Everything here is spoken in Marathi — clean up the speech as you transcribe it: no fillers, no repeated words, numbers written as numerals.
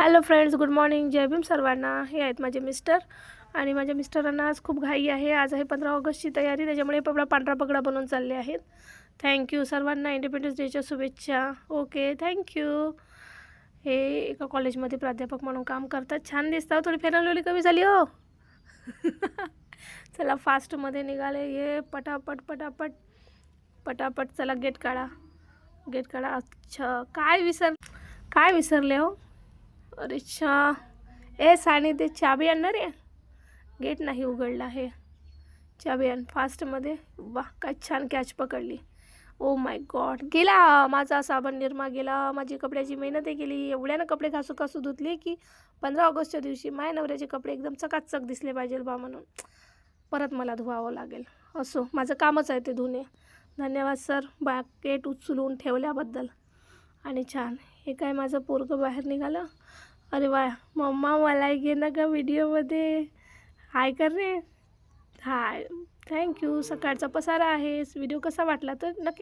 Hello friends, good morning. जय भीम सर्वांना. हे आहेत माझे मिस्टर आणि माझ्या मिस्टरांना आज खूप घाई आहे. आज आहे 15 ऑगस्टची तयारी, त्याच्यामुळे पांढरा पगडा बनवून चालले आहेत. थँक्यू सर्वांना. इंडिपेंडन्स डेच्या शुभेच्छा. Okay, thank you. हे एका कॉलेजमध्ये प्राध्यापक म्हणून काम करतात. छान दिसतात. थोडी फेरनलवली कमी झाली हो. चला फास्टमध्ये निघाले. ये पटापट पटापट पटापट. चला गेट काढा, गेट काढा. अच्छा, काय विसरले हो? अरे अच्छा, सानी ते चाबी आणणार आहे. गेट नाही उघडला आहे. चाबी आण फास्टमध्ये. वा, काय छान कॅच पकडली. ओ माय गॉड, गेला माझा साबण निरमा, गेला माझी कपड्याची मेहनत केली. एवढ्यानं कपडे घासू घासू धुतले की 15 ऑगस्टच्या दिवशी माझ्या नवऱ्याचे कपडे एकदम चकाचक दिसले पाहिजे बा म्हणून परत मला धुवावं लागेल. असो, माझं कामच आहे ते धुणे. धन्यवाद सर, बॅकेट उचलून ठेवल्याबद्दल. आणि छान, हे काय माझं पोरगं बाहेर निघालं. अरे वा, मम्मा मलाही घे ना का व्हिडिओमध्ये. हाय कर रे. हाय, थँक्यू. सकाळचा पसारा आहे. व्हिडिओ कसा वाटला तर नक्की